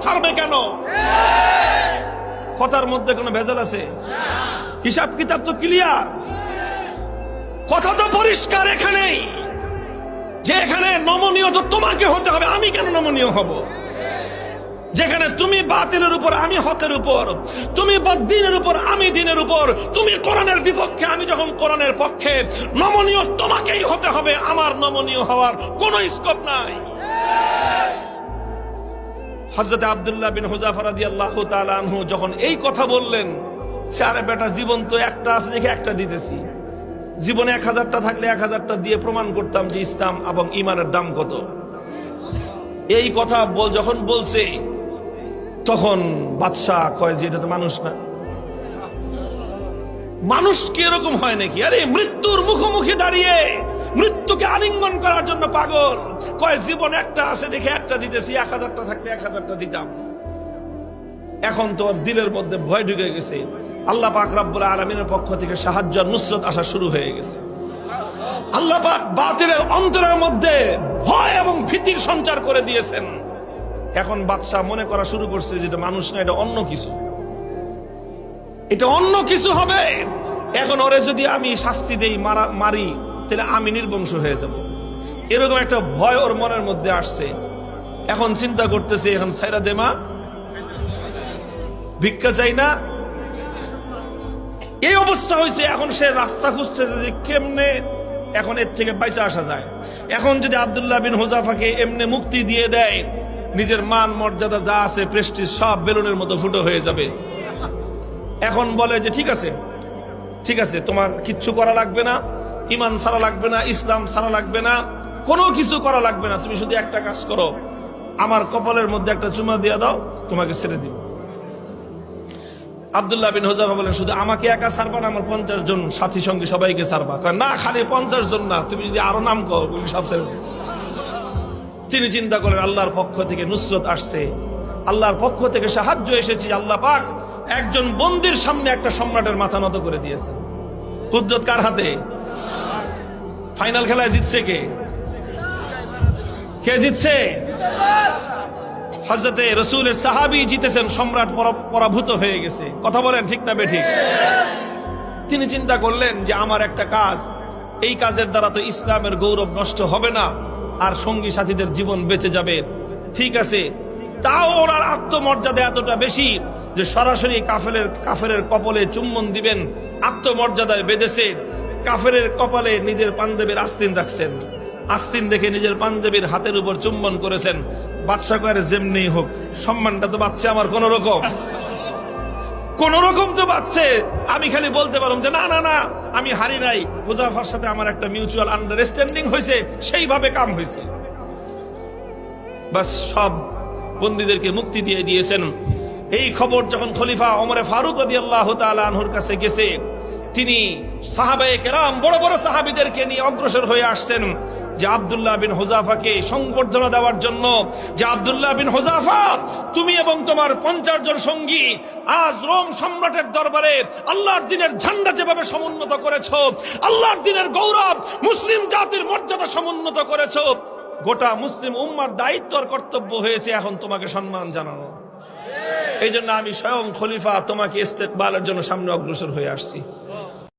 ছাড়বে কেন? কথার মধ্যে কোনো ভেজাল আছে? হিসাব কিতাব তো ক্লিয়ার, কথা তো পরিষ্কার এখানেই, যে এখানে নমনীয় তো তোমাকে হতে হবে, আমি কেন নমনীয় হব? যেখানে তুমি বাতিলের উপর, আমি হকের উপর, তুমি বদ্দিনের উপর, আমি দিনের উপর, তুমি কোরআনের বিপক্ষে, আমি যখন কোরআনের পক্ষে, নমনীয় তোমাকেই হতে হবে, আমার নমনীয় হওয়ার কোনো স্কোপ নাই। হযরত আব্দুল্লাহ বিন হুযাফা রাদিয়াল্লাহু তাআলা আনহু যখন এই কথা বললেন, আরে বেটা, জীবন তো একটা আছে, দেখে একটা দিতেছি, জীবনে 1000টা থাকলে 1000টা দিয়ে প্রমাণ করতাম যে ইসলাম এবং ঈমানের দাম কত। এই কথা যখন বলছে, তখন বাদশাহ কয় যে এটা তো মানুষ না, মানুষ কি এরকম হয় নাকি? আরে মৃত্যুর মুখোমুখি দাঁড়িয়ে মৃত্যুকে আলিঙ্গন করার জন্য পাগল, কয় জীবন একটা আছে দেখে একটা দিতেছি, 1000টা থাকলে 1000টা দিতাম। এখন তো দিলের মধ্যে ভয় ঢুকে গেছে, আল্লাহ পাক রব্বুল আলামিনের পক্ষ থেকে সাহায্য আর নুসরত আসা শুরু হয়ে গেছে। আল্লাহ পাক বাতিলের অন্তরের মধ্যে ভয় এবং ভীতির সঞ্চার করে দিয়েছেন। এখন বাদশা মনে করা শুরু করছে যে এটা মানুষ না, এটা অন্য কিছু, এটা অন্য কিছু হবে। এখন ওরে যদি আমি শাস্তি দেই, মারি, তাহলে আমি নির্বংশ হয়ে যাব, এরকম একটা ভয় ওর মনের মধ্যে আসছে। এখন চিন্তা করতেছে, এখন ছাইরা দেমা, ভিক্ষা চাই না, এই অবস্থা হয়েছে। এখন সে রাস্তা খুঁজতেছে যে কেমনে এখন এর থেকে বাইচা আসা যায়। এখন যদি আব্দুল্লাহ বিন হুযাফাকে এমনি মুক্তি দিয়ে দেয়, নিজের মান মর্যাদা যা আছে, প্রেস্টিজ, সব বেলুনের মতো ফুটো হয়ে যাবে। এখন বলে যে ঠিক আছে, ঠিক আছে, তোমার কিচ্ছু করা লাগবে না, ঈমান ছাড়া লাগবে না, ইসলাম ছাড়া লাগবে না, কোনো কিছু করা লাগবে না, তুমি শুধু একটা কাজ করো, আমার কপালের মধ্যে একটা চুমা দিয়ে দাও, তোমাকে ছেড়ে দিব। আব্দুল্লাহ বিন হুযাফা বলেন, শুধু আমাকে একা ছাড়বা না, আমার 50 জন সাথী সঙ্গী সবাইকে ছাড়বা? না, খালি 50 জন না, তুমি যদি আরো নাম কও, সব ছেড়ে। তিনি চিন্তা করেন, আল্লাহর পক্ষ থেকে নুসরত আসছে, আল্লাহর পক্ষ থেকে সাহায্য এসেছে। আল্লাহ পাক একজন বন্দির সামনে একটা সম্রাটের মাথা নত করে দিয়েছেন। কুদরত কার হাতে? ফাইনাল খেলায় জিতছে কে? কে জিতছে? হযরতে রাসূলের সাহাবী জিতেছেন, সম্রাট পরাভূত হয়ে গেছে। কথা বলেন ঠিক না বেঠিক? তিনি চিন্তা করলেন যে আমার একটা কাজ, এই কাজের দ্বারা তো ইসলামের গৌরব নষ্ট হবে না, আর সঙ্গী সাথীদের জীবন বেঁচে যাবে। ঠিক আছে, তাও ওনার আত্মমর্যাদা এতটা বেশি যে সরাসরি কাফেরের কপালে চুম্বন দিবেন, আত্মমর্যাদায় বেঁধেছে। কাফেরের কপালে নিজের পাঞ্জাবির আস্তিন রাখছেন, আস্তিন দেখে নিজের পাঞ্জাবির হাতের উপর চুম্বন করেছেন। বাদশা কয়ে, যেমনি হোক সম্মানটা তো বাঁচছে আমার, কোন রকম তো বাঁচছে। আমি খালি বলতে পারলাম যে না না না, আমি হারি নাই, হুযাফার সাথে আমার একটা মিউচুয়াল আন্ডারস্ট্যান্ডিং হয়েছে, সেইভাবে কাম হয়েছে। বাস, সব বন্দীদেরকে মুক্তি দিয়ে দিয়েছেন। এই খবর যখন খলিফা ওমর ফারুক রাদিয়াল্লাহু তাআলা আনহুর কাছে গেছে, তিনি সাহাবায়ে কেরাম, বড় বড় সাহাবীদেরকে নিয়ে অগ্রসর হয়ে আসছেন যে আব্দুল্লাহ বিন হুযাফাকে সংবর্ধনা দেওয়ার জন্য, যে আব্দুল্লাহ বিন হুযাফা, তুমি এবং তোমার 50 জন সঙ্গী আজ রোম সম্রাটের দরবারে আল্লাহর দ্বীনের ঝান্ডা যেভাবে সমুন্নত করেছো, আল্লাহর দ্বীনের গৌরব, মুসলিম জাতির মর্যাদা সমুন্নত করেছো, গোটা মুসলিম উম্মার দায়িত্ব আর কর্তব্য হয়েছে এখন তোমাকে সম্মান জানানো। এই জন্য আমি স্বয়ং খলিফা তোমাকে ইস্তেকবালের জন্য সামনে অগ্রসর হয়ে আসছি।